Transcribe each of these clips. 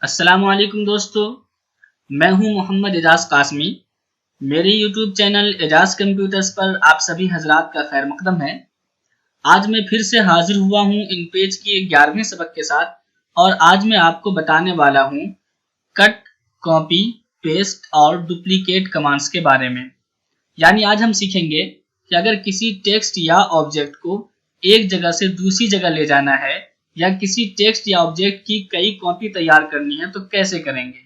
अस्सलामुअलैकुम दोस्तों, मैं हूं मोहम्मद एजाज कासमी। मेरे YouTube चैनल एजाज कंप्यूटर्स पर आप सभी हजरात का खैर मकदम है। आज मैं फिर से हाजिर हुआ हूं इन पेज की 11वें सबक के साथ और आज मैं आपको बताने वाला हूं कट, कॉपी, पेस्ट और डुप्लीकेट कमांड्स के बारे में। यानी आज हम सीखेंगे कि अगर किसी टेक्स्ट या ऑब्जेक्ट को एक जगह से दूसरी जगह ले जाना है या किसी टेक्स्ट या ऑब्जेक्ट की कई कॉपी तैयार करनी है तो कैसे करेंगे।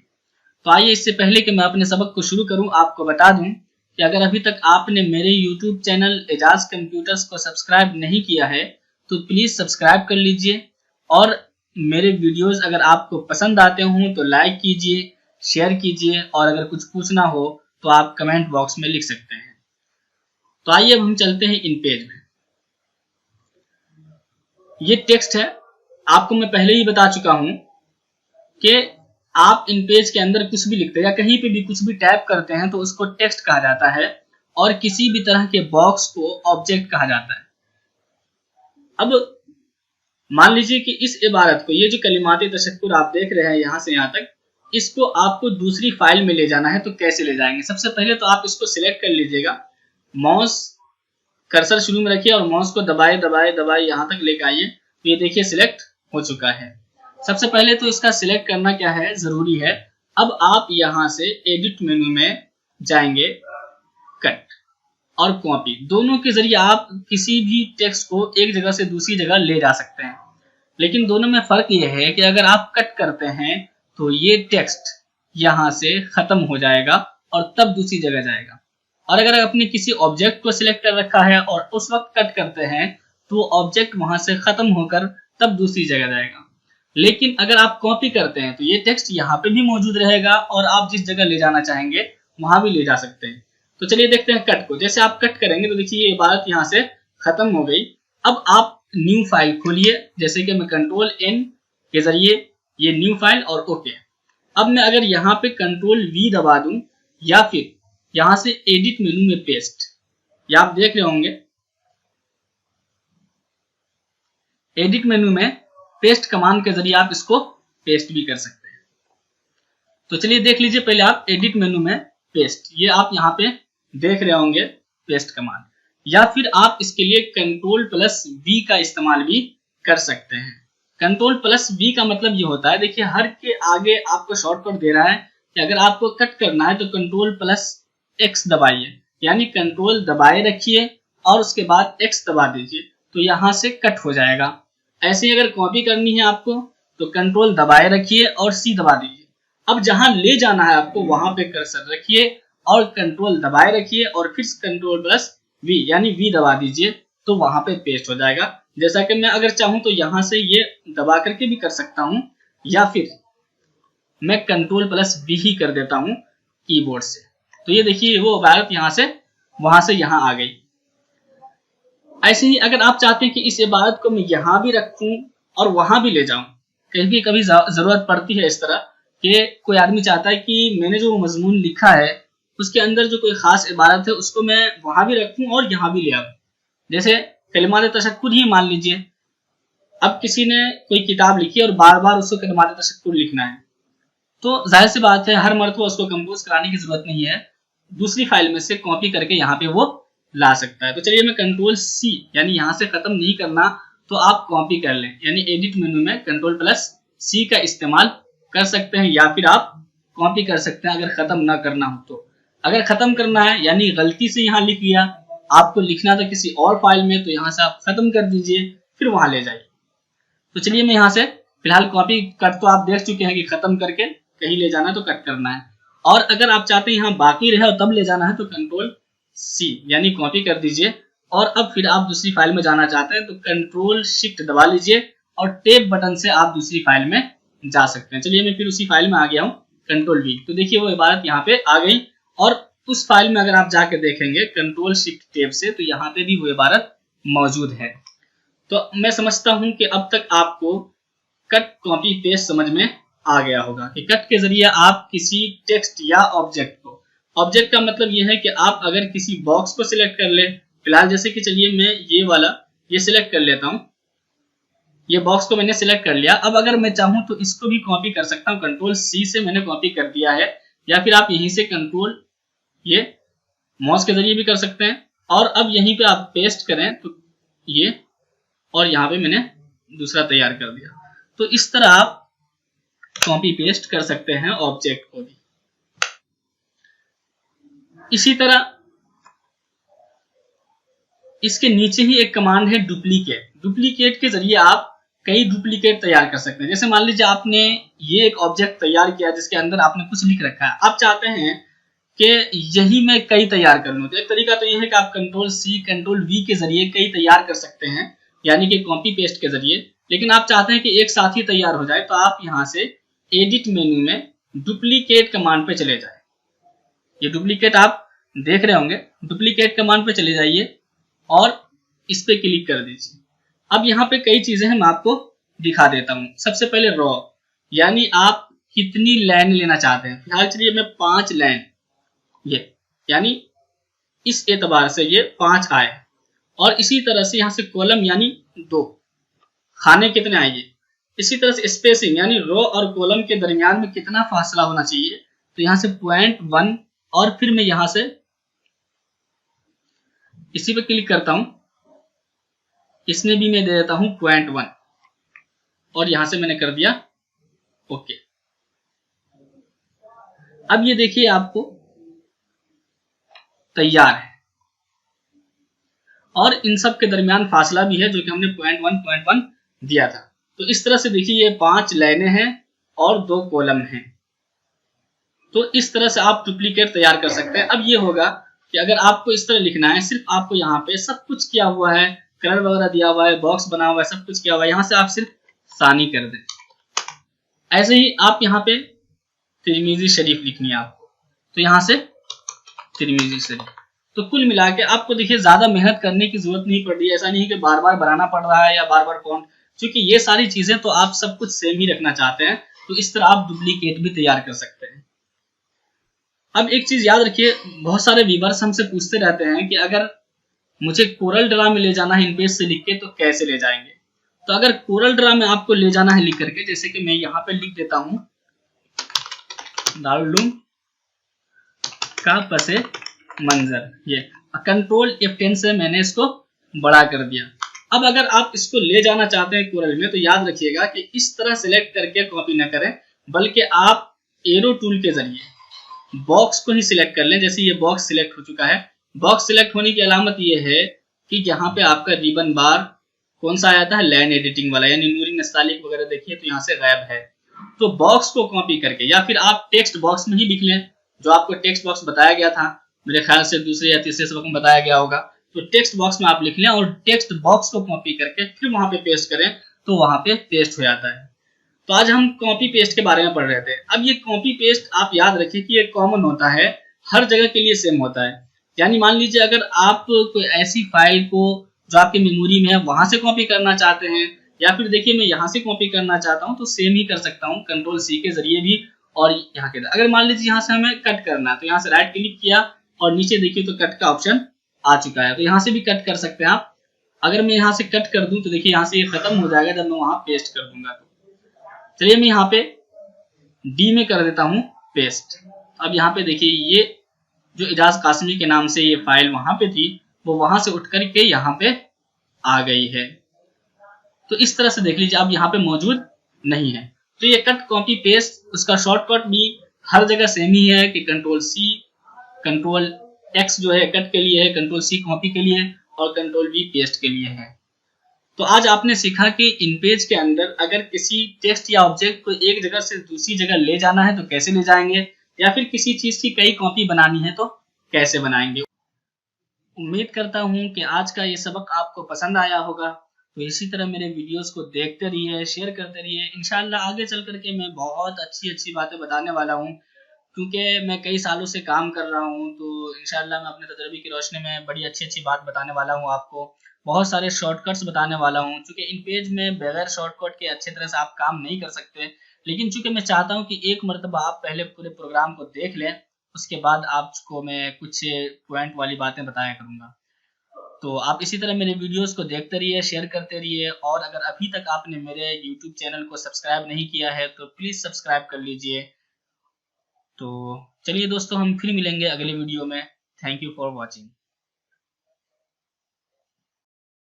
तो आइए इससे पहले कि मैं अपने सबक को शुरू करूं आपको बता दूं कि अगर अभी तक आपने मेरे YouTube चैनल एजाज कंप्यूटर्स को सब्सक्राइब नहीं किया है तो प्लीज सब्सक्राइब कर लीजिए और मेरे वीडियोस अगर आपको पसंद आते हों तो लाइक कीजिए, शेयर कीजिए और अगर कुछ पूछना हो तो आप कमेंट बॉक्स में लिख सकते हैं। तो आइए अब हम चलते हैं इन पेज में। ये टेक्स्ट है, आपको मैं पहले ही बता चुका हूं कि आप इन पेज के अंदर कुछ भी लिखते हैं या कहीं पे भी कुछ भी टाइप करते हैं तो उसको टेक्स्ट कहा जाता है और किसी भी तरह के बॉक्स को ऑब्जेक्ट कहा जाता है। अब मान लीजिए कि इस इबारत को, ये जो कलिमाते तशक्कुर आप देख रहे हैं यहां से यहां तक, इसको आपको दूसरी फाइल में ले जाना है तो कैसे ले जाएंगे। सबसे पहले तो आप इसको सिलेक्ट कर लीजिएगा, माउस कर्सर शुरू में रखिए और माउस को दबाए दबाए दबाए यहां तक लेकर आइए। तो ये देखिए सिलेक्ट हो चुका है। सबसे पहले तो इसका सिलेक्ट करना क्या है, जरूरी है। अब आप यहां से एडिट मेनू में जाएंगे, कट और कॉपी दोनों के जरिए आप किसी भी टेक्स्ट को एक जगह से दूसरी जगह ले जा सकते हैं। लेकिन दोनों में फर्क यह है कि अगर आप कट करते हैं तो ये टेक्स्ट यहां से खत्म हो जाएगा और तब दूसरी जगह जाएगा, और अगर आपने किसी ऑब्जेक्ट को सिलेक्ट कर रखा है और उस वक्त कट करते हैं तो ऑब्जेक्ट वहां से खत्म होकर तब दूसरी जगह जाएगा। लेकिन अगर आप कॉपी करते हैं तो ये टेक्स्ट यहाँ पे भी मौजूद रहेगा और आप जिस जगह ले जाना चाहेंगे वहां भी ले जा सकते हैं। तो चलिए देखते हैं कट को। जैसे आप कट करेंगे तो देखिए ये इबारत यहाँ से खत्म हो गई। अब आप न्यू फाइल खोलिए, जैसे कि मैं कंट्रोल N के जरिए ये न्यू फाइल और ओके। अब मैं अगर यहाँ पे कंट्रोल V दबा दूं या फिर यहां से एडिट मेनू में पेस्ट, या आप देख रहे होंगे एडिट मेनू में पेस्ट कमांड के जरिए आप इसको पेस्ट भी कर सकते हैं। तो चलिए देख लीजिए पहले आप एडिट मेनू में पेस्ट, ये आप यहां पे देख रहे होंगे पेस्ट कमांड, या फिर आप इसके लिए कंट्रोल+V का इस्तेमाल भी कर सकते हैं। कंट्रोल+V का मतलब ये होता है, देखिए हर के आगे आपको शॉर्टकट दे रहा है कि अगर आपको कट करना है तो कंट्रोल+X दबाइए, यानी कंट्रोल दबाए रखिए और उसके बाद X दबा दीजिए तो यहां से कट हो जाएगा। ऐसे ही अगर कॉपी करनी है आपको तो कंट्रोल दबाए रखिए और C दबा दीजिए। अब जहां ले जाना है आपको वहां पे कर्सर रखिए और कंट्रोल दबाए रखिए और फिर कंट्रोल+V यानी V दबा दीजिए तो वहां पे पेस्ट हो जाएगा। जैसा कि मैं अगर चाहूं तो यहां से ये दबा करके भी कर सकता हूं या फिर मैं कंट्रोल+V ही कर देता हूं कीबोर्ड से। तो ये देखिए वो इबारत यहां से वहां से यहां आ गई। ऐसे ही अगर आप चाहते हैं कि इस इबारत को मैं यहाँ भी रखूं और वहां भी ले जाऊं, कभी कभी जरूरत पड़ती है इस तरह कि कोई आदमी चाहता है कि मैंने जो मजमून लिखा है उसके अंदर जो कोई खास इबारत है उसको मैं वहां भी रखूं और यहाँ भी ले आऊं। जैसे कलिमात तशक्कुर ही मान लीजिए, अब किसी ने कोई किताब लिखी और बार बार उसको कलिमात तशक्कुर लिखना है तो जाहिर सी बात है हर मरतबा उसको कंपोज कराने की जरूरत नहीं है, दूसरी फाइल में से कॉपी करके यहाँ पे वो ला सकता है। तो चलिए मैं कंट्रोल+C यानी यहां से खत्म नहीं करना तो आप कॉपी कर लें, यानी एडिट मेनू में कंट्रोल+C का इस्तेमाल कर सकते हैं या फिर आप कॉपी कर सकते हैं अगर खत्म ना करना हो तो। अगर खत्म करना है यानी गलती से यहाँ लिख लिया, आपको लिखना था किसी और फाइल में तो यहाँ से आप खत्म कर दीजिए फिर वहां ले जाइए। तो चलिए मैं यहाँ से फिलहाल कॉपी कट तो आप देख चुके हैं कि खत्म करके कहीं ले जाना है तो कट करना है, और अगर आप चाहते हैं यहाँ बाकी रहे और तब ले जाना है तो कंट्रोल+C यानी कॉपी कर दीजिए। और अब फिर आप दूसरी फाइल में जाना चाहते हैं तो कंट्रोल+Shift दबा लीजिए और टेप बटन से आप दूसरी फाइल में जा सकते हैं। चलिए मैं फिर उसी फाइल में आ गया हूँ कंट्रोल+V, तो देखिए वो इबारत यहाँ पे आ गई और उस फाइल में अगर आप जाके देखेंगे कंट्रोल+Shift टेप से तो यहाँ पे भी वो इबारत मौजूद है। तो मैं समझता हूँ कि अब तक आपको कट, कॉपी, पेस्ट समझ में आ गया होगा कि कट के जरिए आप किसी टेक्स्ट या ऑब्जेक्ट को, ऑब्जेक्ट का मतलब यह है कि आप अगर किसी बॉक्स को सिलेक्ट कर ले, फिलहाल जैसे कि चलिए मैं ये वाला ये सिलेक्ट कर लेता हूं ये बॉक्स को मैंने सिलेक्ट कर लिया। अब अगर मैं चाहूं तो इसको भी कॉपी कर सकता हूं, कंट्रोल सी से मैंने कॉपी कर दिया है, या फिर आप यहीं से कंट्रोल ये माउस के जरिए भी कर सकते हैं। और अब यहीं पे आप पेस्ट करें तो ये, और यहाँ पे मैंने दूसरा तैयार कर दिया। तो इस तरह आप कॉपी पेस्ट कर सकते हैं ऑब्जेक्ट को भी। इसी तरह इसके नीचे ही एक कमांड है डुप्लीकेट। डुप्लीकेट के जरिए आप कई डुप्लीकेट तैयार कर सकते हैं। जैसे मान लीजिए आपने ये एक ऑब्जेक्ट तैयार किया जिसके अंदर आपने कुछ लिख रखा है, आप चाहते हैं कि यही मैं कई तैयार कर लूं। तो एक तरीका तो ये है कि आप कंट्रोल सी कंट्रोल वी के जरिए कई तैयार कर सकते हैं, यानी कि कॉपी पेस्ट के जरिए। लेकिन आप चाहते हैं कि एक साथ ही तैयार हो जाए, तो आप यहाँ से एडिट मेन्यू में डुप्लीकेट कमांड पे चले जाए। ये डुप्लीकेट आप देख रहे होंगे, डुप्लीकेट कमांड पे चले जाइए और इस पे क्लिक कर दीजिए। अब यहाँ पे कई चीजें हैं, मैं आपको दिखा देता हूँ। सबसे पहले रॉ, यानी आप कितनी लाइन लेना चाहते हैं। फिलहाल चलिए मैं 5 लाइन, ये यानी इस एतबार से ये 5 आए। और इसी तरह से यहाँ से कॉलम यानी 2, खाने कितने आएंगे। इसी तरह से स्पेसिंग, यानी रो और कॉलम के दरमियान में कितना फासला होना चाहिए। तो यहाँ से 0.1, और फिर मैं यहाँ से इसी पे क्लिक करता हूं, इसमें भी मैं दे देता हूं 0.1, और यहां से मैंने कर दिया ओके। अब ये देखिए आपको तैयार है, और इन सब के दरमियान फासला भी है जो कि हमने 0.1 दिया था। तो इस तरह से देखिए ये 5 लाइनें हैं और 2 कॉलम हैं। तो इस तरह से आप डुप्लीकेट तैयार कर सकते हैं। अब ये होगा कि अगर आपको इस तरह लिखना है, सिर्फ आपको यहाँ पे सब कुछ किया हुआ है, कलर वगैरह दिया हुआ है, बॉक्स बना हुआ है, सब कुछ किया हुआ है, यहाँ से आप सिर्फ सानी कर दें। ऐसे ही आप यहाँ पे तिरमिजी शरीफ लिखनी है आपको, तो यहाँ से तिरमिजी शरीफ। तो कुल मिला के आपको देखिए ज्यादा मेहनत करने की जरूरत नहीं पड़ रही है। ऐसा नहीं है कि बार बार बनाना पड़ रहा है या बार बार फॉन्ट, क्योंकि ये सारी चीजें तो आप सब कुछ सेम ही रखना चाहते हैं। तो इस तरह आप डुप्लीकेट भी तैयार कर सकते हैं। अब एक चीज याद रखिए, बहुत सारे व्यूअर्स हमसे पूछते रहते हैं कि अगर मुझे कोरल ड्रा में ले जाना है इन पेज से लिख के, तो कैसे ले जाएंगे। तो अगर कोरल ड्रा में आपको ले जाना है लिख करके, जैसे कि मैं यहाँ पे लिख देता हूं दारुल उलूम का पसे मंजर, ये कंट्रोल F10 से मैंने इसको बड़ा कर दिया। अब अगर आप इसको ले जाना चाहते हैं कोरल में, तो याद रखिएगा कि इस तरह सिलेक्ट करके कॉपी ना करें, बल्कि आप एरो टूल के जरिए बॉक्स को ही सिलेक्ट कर लें। जैसे ये बॉक्स सिलेक्ट हो चुका है। बॉक्स सिलेक्ट होने की अलामत ये है कि यहाँ पे आपका रिबन बार कौन सा आया था, लाइन एडिटिंग वाला, यानी नूरिंग नस्तालिक वगैरह देखिए तो यहाँ से गायब है। तो बॉक्स को कॉपी करके, या फिर आप टेक्स्ट बॉक्स में ही लिख लें, जो आपको टेक्स्ट बॉक्स बताया गया था, मेरे ख्याल से दूसरे या तीसरे सबक में बताया गया होगा। तो टेक्स्ट बॉक्स में आप लिख लें और टेक्स्ट बॉक्स को कॉपी करके फिर वहां पे पेस्ट करें, तो वहां पे पेस्ट हो जाता है। तो आज हम कॉपी पेस्ट के बारे में पढ़ रहे थे। अब ये कॉपी पेस्ट आप याद रखिए कि ये कॉमन होता है, हर जगह के लिए सेम होता है। यानी मान लीजिए अगर आप कोई ऐसी फाइल को जो आपके मेमोरी में है वहां से कॉपी करना चाहते हैं, या फिर देखिए मैं यहाँ से कॉपी करना चाहता हूँ, तो सेम ही कर सकता हूँ कंट्रोल सी के जरिए भी। और यहाँ के अगर मान लीजिए यहाँ से हमें कट करना है, तो यहाँ से राइट क्लिक किया और नीचे देखिए तो कट का ऑप्शन आ चुका है, तो यहाँ से भी कट कर सकते हैं आप। अगर मैं यहाँ से कट कर दूं तो देखिए यहाँ से ये खत्म हो जाएगा जब मैं वहां पेस्ट कर दूंगा। तो चलिए मैं यहाँ पे डी में कर देता हूँ पेस्ट। अब यहाँ पे देखिए ये जो इजाज कासमी के नाम से ये फाइल वहां पे थी, वो वहां से उठ करके यहाँ पे आ गई है। तो इस तरह से देख लीजिए अब यहाँ पे मौजूद नहीं है। तो ये कट कॉपी पेस्ट, उसका शॉर्टकट भी हर जगह सेम ही है कि कंट्रोल सी कंट्रोल एक्स जो है कट के लिए है, कंट्रोल सी कॉपी के लिए, और कंट्रोल वी पेस्ट के लिए है। तो आज आपने सीखा कि इन पेज के अंदर अगर किसी टेक्स्ट या ऑब्जेक्ट को एक जगह से दूसरी जगह ले जाना है तो कैसे ले जाएंगे, या फिर किसी चीज की कई कॉपी बनानी है तो कैसे बनाएंगे। उम्मीद करता हूं कि आज का ये सबक आपको पसंद आया होगा। तो इसी तरह मेरे वीडियोस को देखते रहिए, शेयर करते रहिए। इंशाल्लाह आगे चल करके मैं बहुत अच्छी बातें बताने वाला हूँ, क्योंकि मैं कई सालों से काम कर रहा हूँ। तो इंशाल्लाह मैं अपने तजर्बे की रोशनी में बड़ी अच्छी बात बताने वाला हूँ आपको। बहुत सारे शॉर्टकट्स बताने वाला हूँ, क्योंकि इन पेज में बगैर शॉर्टकट के अच्छी तरह से आप काम नहीं कर सकते। लेकिन चूंकि मैं चाहता हूँ कि एक मरतबा आप पहले पूरे प्रोग्राम को देख लें, उसके बाद आपको मैं कुछ पॉइंट वाली बातें बताया करूँगा। तो आप इसी तरह मेरे वीडियोस को देखते रहिए, शेयर करते रहिए, और अगर अभी तक आपने मेरे यूट्यूब चैनल को सब्सक्राइब नहीं किया है तो प्लीज़ सब्सक्राइब कर लीजिए। तो चलिए दोस्तों, हम फिर मिलेंगे अगले वीडियो में। Thank you for watching.